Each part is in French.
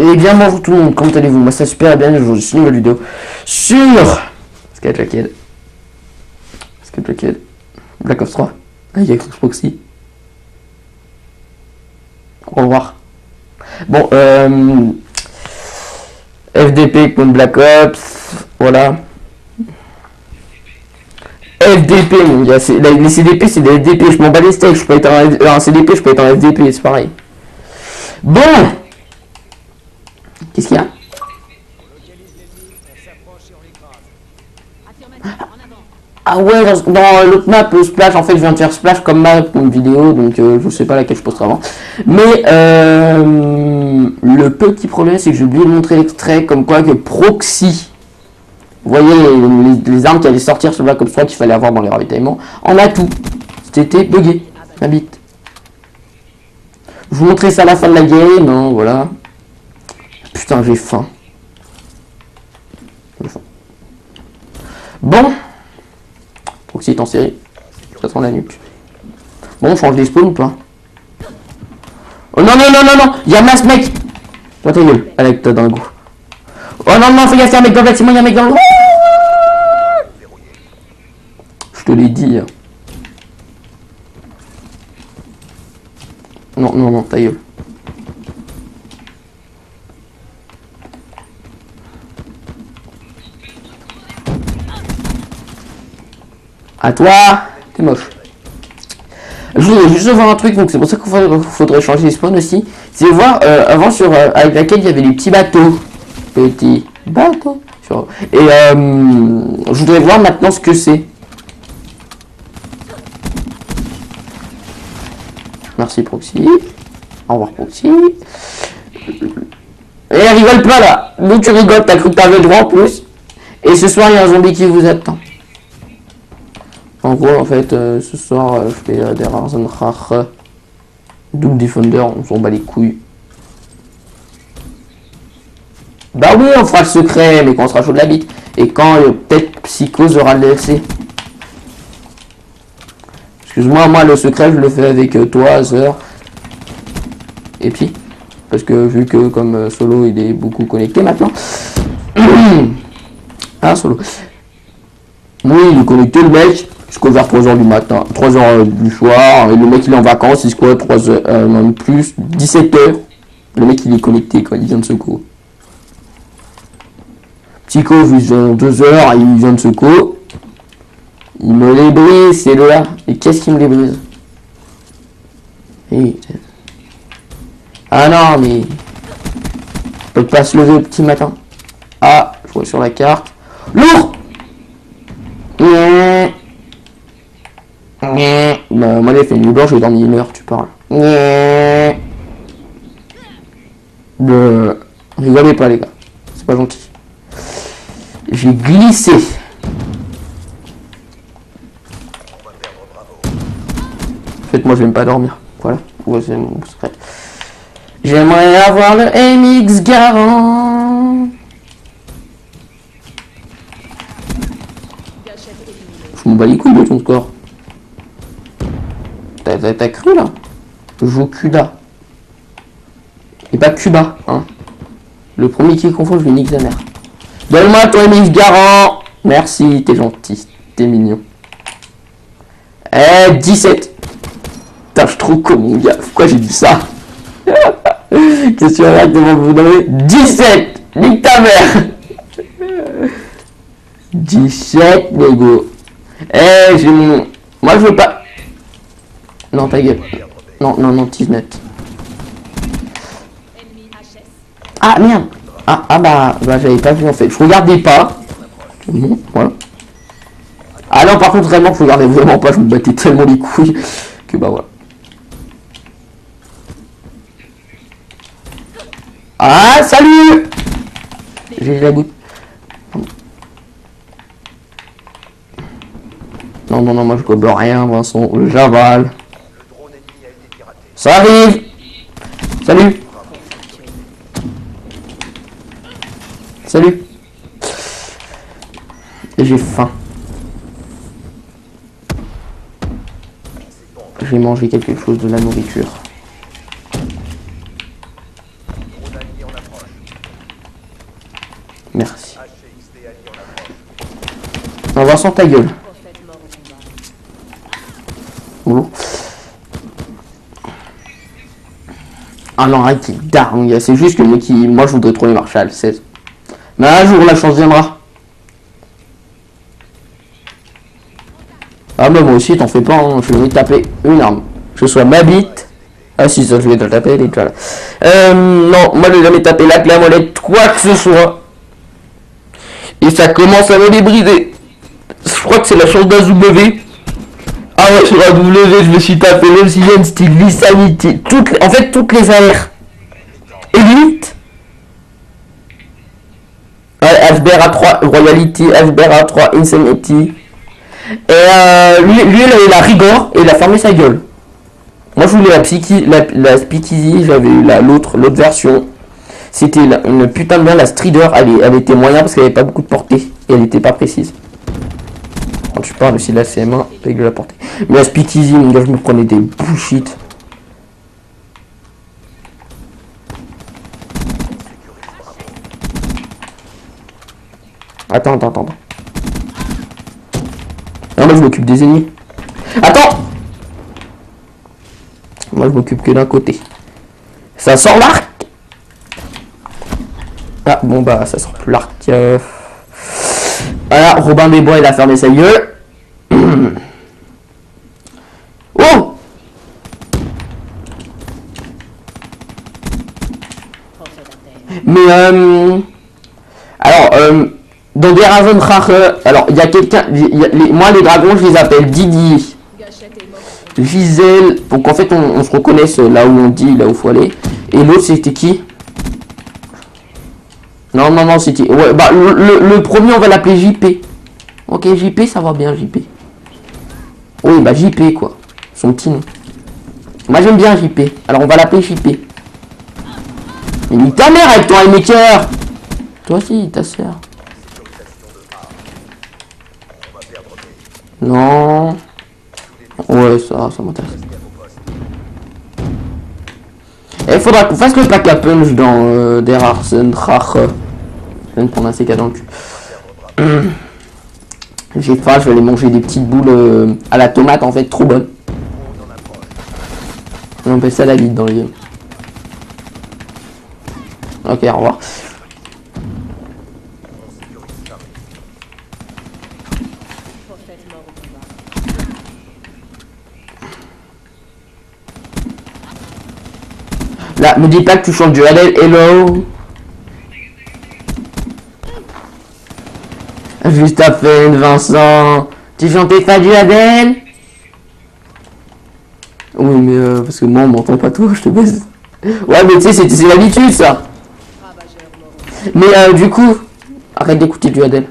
Et bien bonjour tout le monde, comment allez-vous? Moi ça super bien, aujourd'hui c'est une nouvelle vidéo sur Sky Jacket. Black Ops 3 avec Proxy. Au revoir. Bon, FDP contre Black Ops, voilà. FDP mon gars, les CDP c'est des FDP, je m'en bats les steaks, je peux être un CDP, je peux être un FDP, c'est pareil. Bon, qu'est-ce qu'il y a? Ah ouais, dans l'autre map, Splash, en fait je viens de faire Splash comme map pour une vidéo, donc je sais pas laquelle je posterai avant. Mais le petit problème c'est que j'ai oublié de montrer l'extrait comme quoi que Proxy, vous voyez les armes qui allaient sortir sur Black Ops 3 qu'il fallait avoir dans les ravitaillements, en a tout. C'était bugué, ma bite. Je vous montrerai ça à la fin de la game, hein, voilà. Putain, j'ai faim. Bon. Proxy est en série. Ça sent la nuque. Bon, on change des spawns ou pas? Oh non, non, non, non, non! Y'a un masse, mec! Toi, ta gueule, avec toi dingo. Oh non, non, fais gaffe, y'a un mec dans le bâtiment, y'a un mec dans le. Je te l'ai dit. Non, non, non, ta gueule. À toi, t'es moche. Je voulais juste voir un truc, donc c'est pour ça qu'il faudrait changer les spawns aussi. C'est voir avant sur avec laquelle il y avait les petits bateaux. Petits bateaux. Et je voudrais voir maintenant ce que c'est. Merci Proxy. Au revoir Proxy. Et elle rigole pas là. Nous tu rigoles, t'as cru que t'avais le droit en plus. Et ce soir il y a un zombie qui vous attend. En gros, en fait, ce soir, je fais des rares rares. Doom Defender, on s'en bat les couilles. Bah oui, on fera le secret, mais quand on sera chaud de la bite. Et quand peut-être Psychose aura le DLC. Excuse-moi, moi le secret, je le fais avec toi, Zer. Et puis, parce que vu que comme Solo, il est beaucoup connecté maintenant. Ah, Solo. Oui, il est connecté, le mec. Jusqu'au vers 3h du matin, 3h du soir, et le mec il est en vacances, il se croit 3h, non plus, 17h. Le mec il est connecté quand il vient de secours. Psycho, il vient 2h, il vient de secours. Il me les brise, c'est là. Et qu'est-ce qui me les brise? Et... Ah non, mais... Il peut pas se lever au petit matin. Ah, je vois sur la carte. Lourd. Bah, moi, j'ai fait une nuit blanche, j'ai dormi 1 heure, tu parles. Rigolez pas, les gars. C'est pas gentil. J'ai glissé. En fait, moi, j'aime pas dormir. Voilà. Ouais, c'est mon secret. J'aimerais avoir le MX Garant. Je m'en bats les couilles de ton score. T'as cru là? Je joue Cuba. Et pas Cuba, hein. Le premier qui confond, je vais niquer sa mère. Donne-moi ton MX Garant. Merci, t'es gentil, t'es mignon. 17. Putain, je suis trop con, mon gars. Pourquoi j'ai dit ça? Qu'est-ce que tu vas devant vous donner? 17. Nique ta mère. 17, les go. J'ai mon... Moi, je veux pas... Non, ta gueule. Non, non, non, 19. Ah, merde. Ah bah j'avais pas vu en fait. Je regardais pas. Bon, voilà. Ah non, par contre, vraiment, je regardais vraiment pas. Je me battais tellement les couilles que bah voilà. Ah, salut. J'ai la goutte. Non, non, non, moi je gobe rien, Vincent. J'avale. Ça arrive. Salut. Salut. Et j'ai faim. Je vais manger quelque chose, de la nourriture. Merci. On va sans ta gueule. Oh. Ah non, arrête, il darn, c'est juste que moi je voudrais trop les Marshall 16. Mais un jour la chance viendra. Ah bah moi aussi t'en fais pas, hein. Je vais taper une arme. Que ce soit ma bite. Ah si ça je vais te taper, elle est déjà là. Non, moi je vais jamais taper la clé à molette, quoi que ce soit. Et ça commence à me les briser. Je crois que c'est la chance d'un W. Ah ouais, sur la W, je me suis tapé l'Obsidian Steel, Visanity, en fait toutes les AR. Elite. FBR A3, Royalty, FBR A3, Insanity. Et lui il a rigor et il a fermé sa gueule. Moi je voulais la Speakeasy, j'avais eu l'autre version. C'était une putain de bien, la Strider, elle était moyen parce qu'elle avait pas beaucoup de portée et elle était pas précise. Quand tu parles aussi de la CM1 avec de la portée. Mais la Speakeasy, mon gars, je me prenais des bullshit. Attends. Non, moi je m'occupe des ennemis. Attends. Moi je m'occupe que d'un côté. Ça sort l'arc. Ah bon bah ça sort plus l'arc. Voilà, Robin des Bois il a fermé sa gueule. Oh. Mais alors dans des Raven rares, alors il y a quelqu'un, moi les dragons je les appelle Didier, Gisèle, donc en fait on se reconnaisse là où on dit, là où il faut aller. Et l'autre c'était qui? Non c'était, ouais, bah le premier on va l'appeler JP. Ok JP ça va bien JP. Oui bah JP quoi, son petit nom. Moi j'aime bien JP, alors on va l'appeler JP. Mais nique ta mère avec ton maker. Toi aussi ta soeur. Non. Ouais, ça m'intéresse. Il faudra qu'on fasse le pack à punch dans des rares rare. Je viens de prendre un CK dans le cul. J'ai faim, je vais aller manger des petites boules à la tomate en fait, trop bonnes. On appelle ça la bite dans les games. Ok, au revoir. Là, me dis pas que tu chantes du Adèle, hello. Juste à peine, Vincent. Tu chantais pas du Adèle? Oui, mais parce que moi, on m'entend pas toi, je te baise. Ouais, mais tu sais, c'est l'habitude, ça. Mais du coup, arrête d'écouter du Adèle.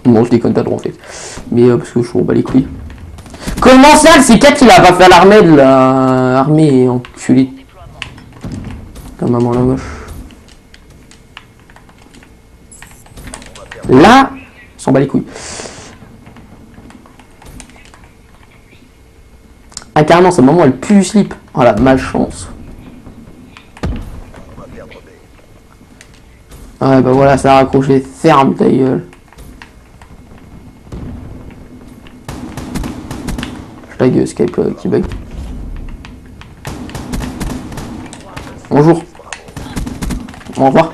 Bon, je déconne, t'as droit, en fait. Mais parce que je suis au bas les couilles. Comment ça, c'est 4 il a pas fait l'armée de l'armée enculée. Ta maman la moche. Là, s'en bat les couilles. Ah carrément, sa maman elle pue du slip. Oh la malchance. Ouais bah voilà, ça a raccroché. Ferme ta gueule. Je lag Skype qui bug. Bonjour. Au revoir.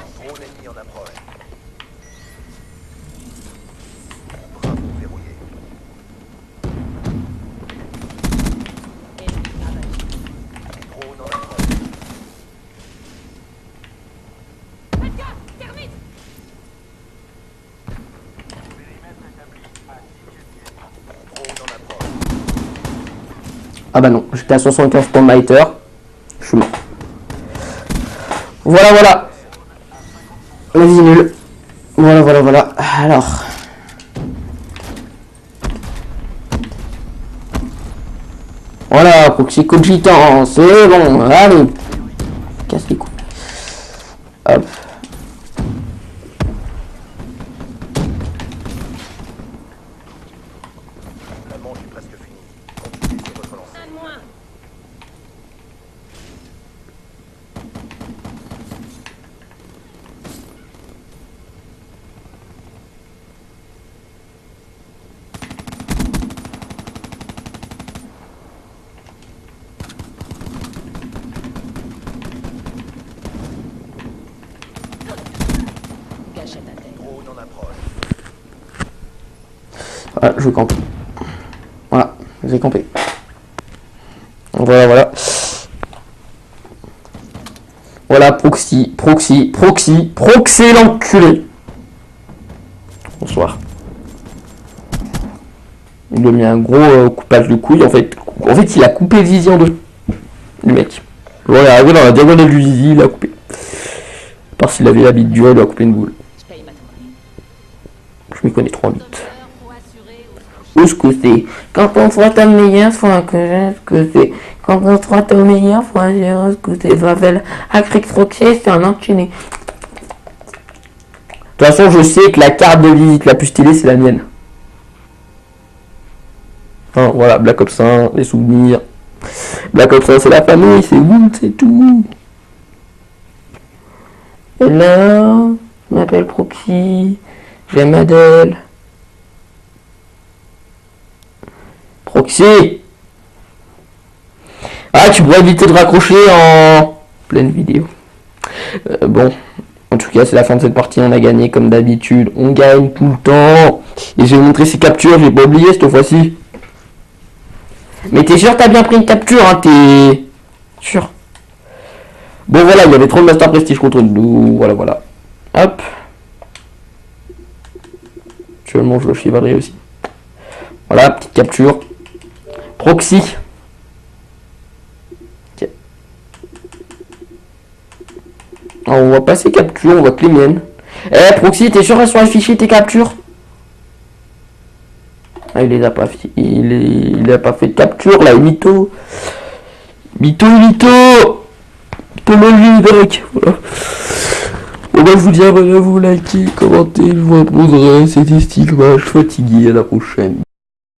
Ah bah non, j'étais à 75 points de Mitre. Je suis mort. Voilà. Vas-y, nul. Voilà. Alors. Voilà, proxy cogitant, c'est bon. Allez. Casse les couilles. Hop. Voilà, je campe. Voilà, j'ai campé. Voilà, voilà. Voilà, proxy l'enculé. Bonsoir. Il lui a mis un gros coupage de couilles. En fait, il a coupé le zizi en deux. Le mec. Voilà, il est arrivé dans la diagonale du zizi, il a coupé. Parce qu'il avait la bite dure, il a coupé une boule. Je m'y connais trop vite. Où ce que c'est? Quand on frotte un meilleur, faut que c'est. Quand on frotte au meilleur, faut dire ce que c'est. Vavel, Acric Froxier, c'est un enchaîné. De toute façon, je sais que la carte de visite la plus stylée, c'est la mienne. Enfin, voilà, Black Ops 1, les souvenirs. Black Ops 1, c'est la famille, c'est vous, c'est tout. Hello, je m'appelle Proxy, j'aime Adèle. Proxy! Ah, tu pourrais éviter de raccrocher en pleine vidéo. Bon, en tout cas, c'est la fin de cette partie, on a gagné comme d'habitude. On gagne tout le temps. Et je vais vous montrer ces captures, j'ai pas oublié cette fois-ci. Mais t'es sûr t'as bien pris une capture, hein, t'es sûr? Bon voilà, il y avait trop de Master Prestige contre nous, voilà, voilà. Hop. Actuellement, je le chevalerai aussi. Voilà, petite capture. Proxy. Okay. Alors, on va passer capture, on va que les miennes. Eh, Proxy, t'es sûr elles sont affichées tes captures? Ah, il les a pas fait. Il a pas fait de capture là, mytho. Mytho. Voilà. Bon bah je vous dis à vous liker, commenter, je vous répondrai, c'était Stigma, je suis fatigué, à la prochaine.